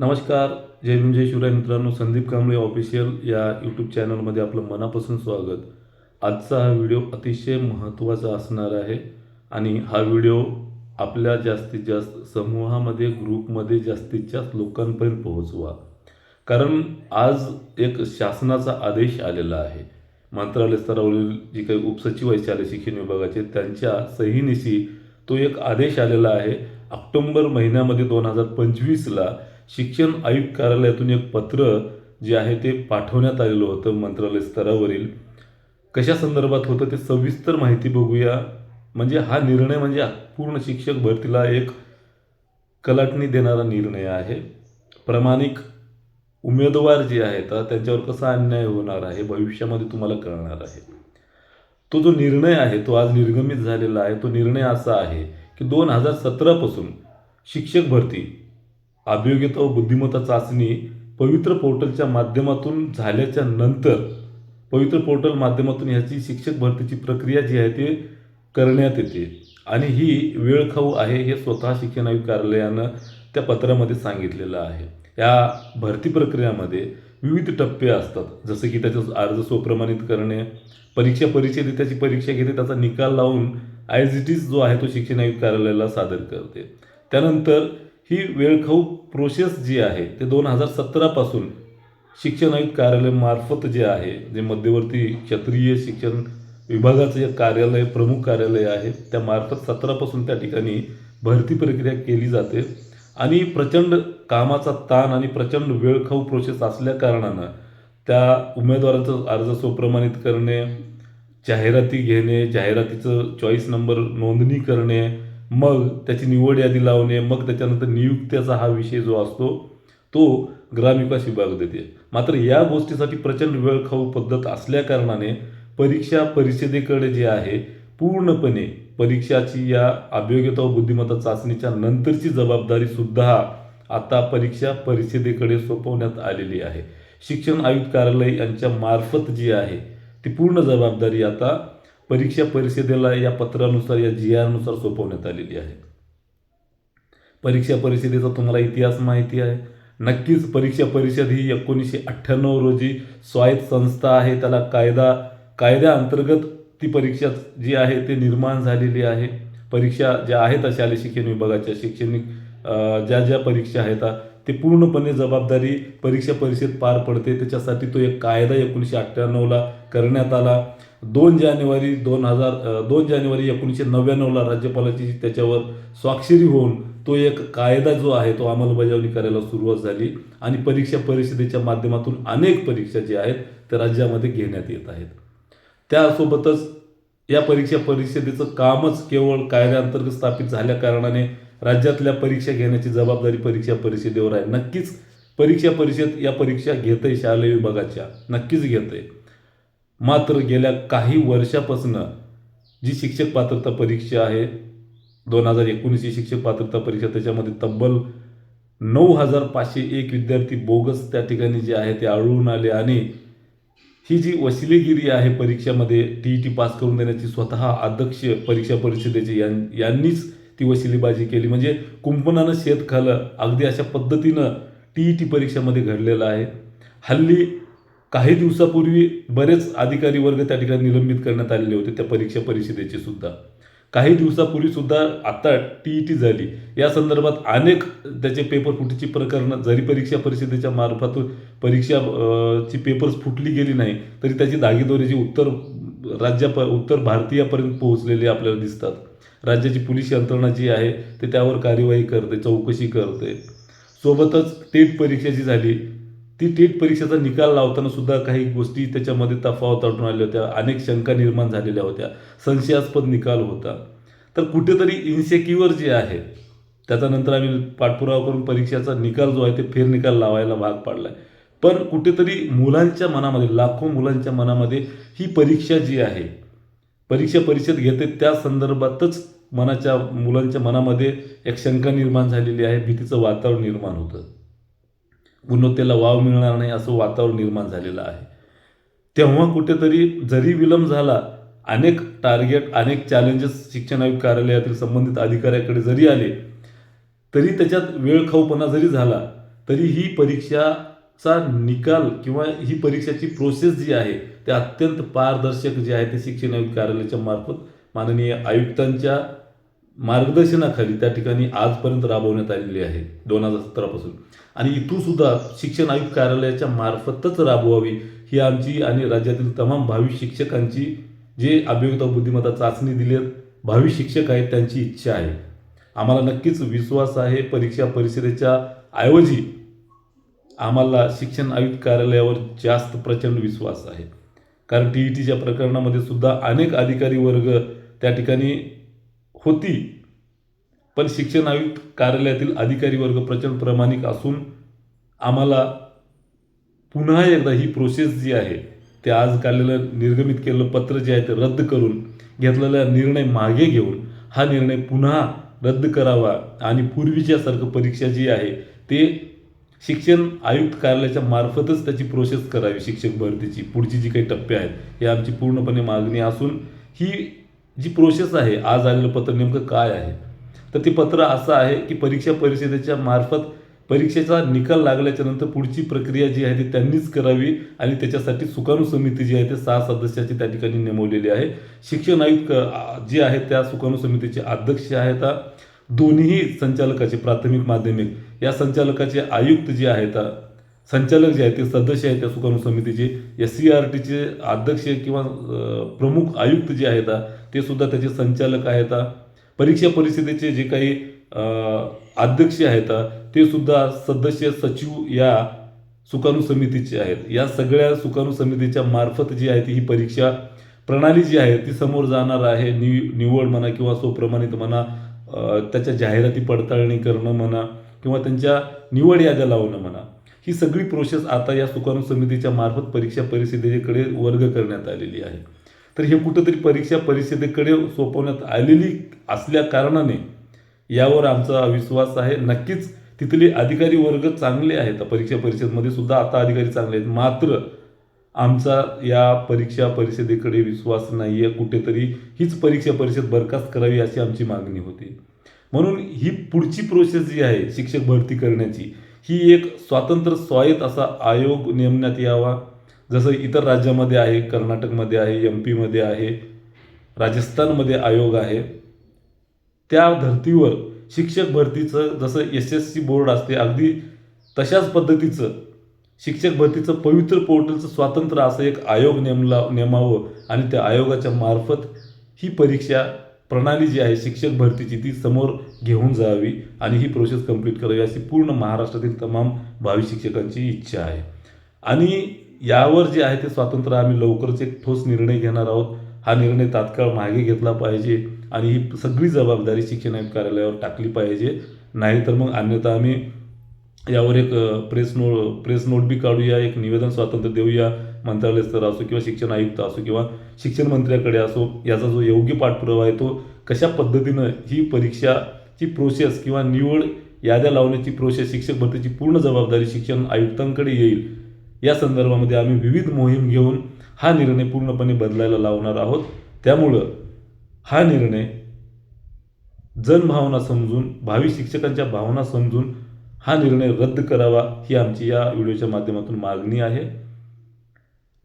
नमस्कार. जय भीम जय शिवराय मित्रांनो. संदीप कांबळे ऑफिशियल या यूट्यूब चॅनलमध्ये आपलं मनापासून स्वागत. आजचा हा व्हिडिओ अतिशय महत्त्वाचा असणार आहे आणि हा व्हिडिओ आपल्या जास्तीत जास्त समूहामध्ये ग्रुपमध्ये जास्तीत जास्त लोकांपर्यंत पोहोचवा. कारण आज एक शासनाचा आदेश आलेला आहे. मंत्रालय स्तरावरील जी काही उपसचिव आहेत शालेय शिक्षण विभागाचे त्यांच्या सहीनिशी तो एक आदेश आलेला आहे. ऑक्टोबर महिन्यामध्ये 2025ला शिक्षण आयुक्त कार्यालयातून एक पत्र जे आहे ते पाठवण्यात आलेलं होतं मंत्रालय स्तरावरील. कशा संदर्भात होतं ते सविस्तर माहिती बघूया. म्हणजे हा निर्णय म्हणजे पूर्ण शिक्षक भरतीला एक कलाटणी देणारा निर्णय आहे. प्रामाणिक उमेदवार जे आहेत त्यांच्यावर कसा अन्याय होणार आहे भविष्यामध्ये तुम्हाला कळणार आहे. तो जो निर्णय आहे तो आज निर्गमित झालेला आहे. तो निर्णय असा आहे की 2017 पासून शिक्षक भरती अभियोग्यता व बुद्धिमत्ता चाचणी पवित्र पोर्टलच्या माध्यमातून झाल्याच्या नंतर पवित्र पोर्टल माध्यमातून ह्याची शिक्षक भरतीची प्रक्रिया जी आहे ती करण्यात येते आणि ही वेळखाऊ आहे हे स्वतः शिक्षण आयुक्त कार्यालयानं त्या पत्रामध्ये सांगितलेलं आहे. या भरती प्रक्रियामध्ये विविध टप्पे असतात, जसं की त्याचा अर्ज स्वप्रमाणित करणे, परीक्षा परिषदेत त्याची परीक्षा घेते, त्याचा निकाल लावून IGTs जो आहे तो शिक्षण आयुक्त कार्यालयाला सादर करते. त्यानंतर ही वेळखाऊ प्रोसेस जी आहे ते 2017 पासून शिक्षण आयुक्त कार्यालयामार्फत जे आहे, जे मध्यवर्ती क्षेत्रीय शिक्षण विभागाचं एक कार्यालय प्रमुख कार्यालय आहे त्यामार्फत 17 पासून त्या ठिकाणी भरती प्रक्रिया केली जाते आणि प्रचंड कामाचा ताण आणि प्रचंड वेळखाऊ प्रोसेस असल्या कारणानं त्या उमेदवारांचा अर्ज स्वप्रमाणित करणे, जाहिराती घेणे, जाहिरातीचं चॉईस नंबर नोंदणी करणे, मग त्याची निवड यादी लावणे, मग त्याच्यानंतर नियुक्त्याचा हा विषय जो असतो तो ग्रामविकास विभाग देते. मात्र या गोष्टीसाठी प्रचंड वेळखाऊ पद्धत असल्या कारणाने परीक्षा परिषदेकडे जे आहे पूर्णपणे परीक्षाची या अभियोग्यता व बुद्धिमत्ता चाचणीच्या नंतरची जबाबदारी सुद्धा आता परीक्षा परिषदेकडे सोपवण्यात आलेली आहे. शिक्षण आयुक्त कार्यालय यांच्या मार्फत जी आहे ती पूर्ण जबाबदारी आता परीक्षा परिषदेला या पत्रानुसार या GR नुसार सोपवण्यात आलेली आहे. परीक्षा परिषदेचा तुम्हाला इतिहास माहिती आहे. नक्कीच परीक्षा परिषद ही 1998 रोजी स्वायत्त संस्था आहे. त्याला कायद्याअंतर्गत ती परीक्षा जी आहे ते निर्माण झालेली आहे. परीक्षा ज्या आहेत शालेय शिक्षण विभागाच्या शैक्षणिक ज्या परीक्षा आहेत ते पूर्णपणे जबाबदारी परीक्षा परिषद पार पडते. त्याच्यासाठी तो एक कायदा 1998ला करण्यात आला. 2 जानेवारी 1999ला राज्यपालाची त्याच्यावर स्वाक्षरी होऊन तो एक कायदा जो आहे तो अंमलबजावणी करायला सुरुवात झाली आणि परीक्षा परिषदेच्या माध्यमातून अनेक परीक्षा ज्या आहेत त्या राज्यामध्ये घेण्यात येत आहेत. त्यासोबतच या परीक्षा परिषदेचं कामच केवळ कायद्याअंतर्गत स्थापित झाल्या कारणाने राज्यातल्या परीक्षा घेण्याची जबाबदारी परीक्षा परिषदेवर आहे. नक्कीच परीक्षा परिषद या परीक्षा घेते शालेय विभागाच्या, नक्कीच घेते. मात्र गेल्या काही वर्षापासून जी शिक्षक पात्रता परीक्षा आहे 2019ची शिक्षक पात्रता परीक्षा त्याच्यामध्ये तब्बल 9,501 विद्यार्थी बोगस त्या ठिकाणी जे आहे ते आढळून आले आणि ही जी वशिलेगिरी आहे परीक्षामध्ये TET पास करून देण्याची स्वतः अध्यक्ष परीक्षा परिषदेचे यांनीच ती वशिलेबाजी केली. म्हणजे कुंपणानं शेत खाल्लं अगदी अशा पद्धतीनं TET परीक्षामध्ये घडलेलं आहे. हल्ली काही दिवसापूर्वी बरेच अधिकारी वर्ग त्या ठिकाणी निलंबित करण्यात आलेले होते त्या परीक्षा परिषदेचे सुद्धा. काही दिवसापूर्वी सुद्धा आता TET झाली या संदर्भात अनेक त्याचे पेपर फुटीची प्रकरणं जरी परीक्षा परिषदेच्या मार्फत परीक्षाची पेपर्स फुटली गेली नाही तरी त्याची धागेदोऱ्याची उत्तर भारतीयापर्यंत पोहोचलेली आपल्याला दिसतात. राज्याची पोलीस यंत्रणा जी आहे ते त्यावर कार्यवाही करते, चौकशी करते. सोबतच टेट परीक्षा जी झाली ती टेट परीक्षेचा निकाल लावताना सुद्धा काही गोष्टी त्याच्यामध्ये तफावत आढळून आल्या होत्या. अनेक शंका निर्माण झालेल्या होत्या. संशयास्पद निकाल होता. तर कुठेतरी इन्सेक्युअर जे आहे त्याच्यानंतर आम्ही पाठपुरावा करून परीक्षेचा निकाल जो आहे ते फेरनिकाल लावायला भाग पाडला. पण कुठेतरी मुलांच्या मनामध्ये, लाखो मुलांच्या मनामध्ये ही परीक्षा जी आहे परीक्षा परिषद घेते त्या संदर्भातच मुलांच्या मनामध्ये एक शंका निर्माण झालेली आहे. भीतीचं वातावरण निर्माण होतं. गुणवत्तेला वाव मिळणार नाही असं वातावरण निर्माण झालेलं आहे. तेव्हा कुठेतरी जरी विलंब झाला, अनेक टार्गेट, अनेक चॅलेंजेस शिक्षण आयुक्त कार्यालयातील संबंधित अधिकाऱ्याकडे जरी आले तरी त्याच्यात वेळखाऊपणा जरी झाला तरी ही परीक्षाचा निकाल किंवा ही परीक्षाची प्रोसेस जी आहे ते अत्यंत पारदर्शक जे आहे ते शिक्षण आयुक्त कार्यालयाच्या मार्फत माननीय आयुक्तांच्या मार्गदर्शनाखाली त्या ठिकाणी आजपर्यंत राबवण्यात आलेली आहे 2017 पासून. आणि इथून सुद्धा शिक्षण आयुक्त कार्यालयाच्या मार्फतच राबवावी ही आमची आणि राज्यातील तमाम भावी शिक्षकांची, जे अभियोगिता बुद्धिमत्ता चाचणी दिलेत भावी शिक्षक आहेत, त्यांची इच्छा आहे. आम्हाला नक्कीच विश्वास आहे परीक्षा परिषदेच्या ऐवजी आम्हाला शिक्षण आयुक्त कार्यालयावर जास्त प्रचंड विश्वास आहे. कारण TETच्या प्रकरणामध्ये सुद्धा अनेक अधिकारी वर्ग त्या ठिकाणी होती, पण शिक्षण आयुक्त कार्यालयातील अधिकारी वर्ग प्रचंड प्रामाणिक असून आम्हाला पुन्हा एकदा ही प्रोसेस जी आहे ते आज काढलेलं निर्गमित केलेलं पत्र जे आहे ते रद्द करून घेतलेला निर्णय मागे घेऊन हा निर्णय पुन्हा रद्द करावा आणि पूर्वीच्यासारखं परीक्षा जी आहे ते शिक्षण आयुक्त कार्यालयाच्या मार्फतच त्याची प्रोसेस करावी. शिक्षक भरतीची पुढची जी काही टप्पे आहेत हे आमची पूर्णपणे मागणी असून ही जी प्रोसेस आहे, आज आलेलं पत्र नेमकं काय आहे तर ते पत्र असं आहे की परीक्षा परिषदेच्या मार्फत परीक्षेचा निकाल लागल्याच्या नंतर पुढची प्रक्रिया जी आहे ती त्यांनीच करावी आणि त्याच्यासाठी सुकाणू समिती जी आहे ते 6 सदस्याची त्या ठिकाणी नेमवलेली आहे. शिक्षण आयुक्त जे आहेत त्या सुकाणू समितीचे अध्यक्ष आहेत दोन्ही संचालकाचे, प्राथमिक माध्यमिक या संचालकाचे आयुक्त जे आहेत, संचालक जे आहेत ते सदस्य आहेत त्या सुकाणू समितीचे. SCERTचे अध्यक्ष किंवा प्रमुख आयुक्त जे आहेत ते सुद्धा त्याचे संचालक आहेत. परीक्षा परिषदेचे जे काही अध्यक्ष आहेत ते सुद्धा सदस्य सचिव या सुकाणू समितीचे आहेत. या सगळ्या सुकाणू समितीच्या मार्फत जी आहे ती ही परीक्षा प्रणाली जी आहे ती समोर जाणार आहे. निवड म्हणा किंवा स्वप्रमाणित म्हणा, त्याच्या जाहिराती पडताळणी करणं म्हणा किंवा त्यांच्या निवड याद्या लावणं म्हणा, ही सगळी प्रोसेस आता या सुकाणू समितीच्या मार्फत परीक्षा परिषदेकडे वर्ग करण्यात आलेली आहे. तर हे कुठंतरी परीक्षा परिषदेकडे सोपवण्यात आलेली असल्या कारणाने यावर आमचा विश्वास आहे. नक्कीच तिथले अधिकारी वर्ग चांगले आहेत, परीक्षा परिषदेमध्ये सुद्धा आता अधिकारी चांगले आहेत, मात्र आमचा या परीक्षा परिषदेकडे विश्वास नाही आहे. कुठेतरी हीच परीक्षा परिषद बरखास्त करावी अशी आमची मागणी होती. म्हणून ही पुढची प्रोसेस जी आहे शिक्षक भरती करण्याची, ही एक स्वतंत्र स्वायत्त असा आयोग नेमण्यात यावा, जसं इतर राज्यामध्ये आहे, कर्नाटकमध्ये आहे, MP मध्ये आहे, राजस्थानमध्ये आयोग आहे. त्या धर्तीवर शिक्षक भरतीचं जसं SSC बोर्ड असते अगदी तशाच पद्धतीचं शिक्षक भरतीचं पवित्र पोर्टलचं स्वातंत्र्य असं एक आयोग नेमावं आणि त्या आयोगाच्या मार्फत ही परीक्षा प्रणाली जी आहे शिक्षक भरतीची ती समोर घेऊन जावी आणि ही प्रोसेस कंप्लीट करावी अशी पूर्ण महाराष्ट्रातील तमाम भावी शिक्षकांची इच्छा आहे. आणि यावर जे आहे ते स्वातंत्र्य आम्ही लवकरच एक ठोस निर्णय घेणार आहोत. हा निर्णय तात्काळ मागे घेतला पाहिजे आणि ही सगळी जबाबदारी शिक्षण आयुक्त कार्यालयावर टाकली पाहिजे. नाहीतर मग अन्यथा आम्ही यावर एक प्रेस नोट बी काढूया, एक निवेदन स्वातंत्र्य देऊया, मंत्रालय स्तर असो किंवा शिक्षण आयुक्त असो किंवा शिक्षण मंत्र्याकडे असो. याचा जो योग्य पाठपुरावा आहे तो कशा पद्धतीनं ही परीक्षाची प्रोसेस किंवा निवड याद्या लावण्याची प्रोसेस, शिक्षक भरतीची पूर्ण जबाबदारी शिक्षण आयुक्तांकडे येईल या संदर्भामध्ये आम्ही विविध मोहीम घेऊन हा निर्णय पूर्णपणे बदलायला लावणार आहोत. त्यामुळं हा निर्णय जनभावना समजून, भावी शिक्षकांच्या भावना समजून हा निर्णय रद्द करावा ही आमची या व्हिडिओच्या माध्यमातून मागणी आहे.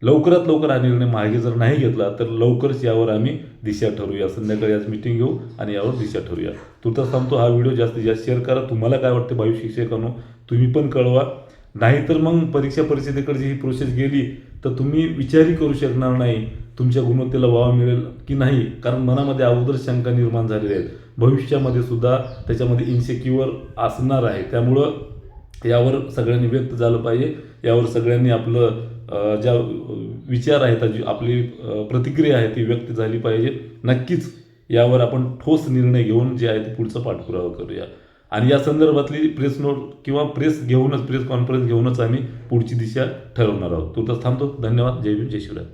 लवकरात लवकर हा निर्णय मागे जर नाही घेतला तर लवकरच यावर आम्ही दिशा ठरवूया. संध्याकाळी आज मीटिंग घेऊ आणि यावर दिशा ठरवूया. तुर्तास थांबतो. हा व्हिडिओ जास्तीत जास्त शेअर करा. तुम्हाला काय वाटते भावी शिक्षकांनो तुम्ही पण कळवा. नाहीतर मग परीक्षा परिषदेकडे ही प्रोसेस गेली तर तुम्ही विचारही करू शकणार नाही तुमच्या गुणवत्तेला वाव मिळेल की नाही, कारण मनामध्ये अगोदर शंका निर्माण झालेल्या आहेत. भविष्यामध्ये सुद्धा त्याच्यामध्ये इन्सेक्युअर असणार आहे. त्यामुळं यावर सगळ्यांनी व्यक्त झालं पाहिजे. यावर सगळ्यांनी आपलं ज्या विचार आहेत, जी आपली प्रतिक्रिया आहे ती व्यक्त झाली पाहिजे. नक्कीच यावर आपण ठोस निर्णय घेऊन जे आहे ते पुढचा पाठपुरावा करूया आणि या संदर्भातली प्रेस नोट किंवा प्रेस कॉन्फरन्स घेऊनच आम्ही पुढची दिशा ठरवणार आहोत. तुर्तास थांबतो. धन्यवाद. जय भीम, जय शिवराय.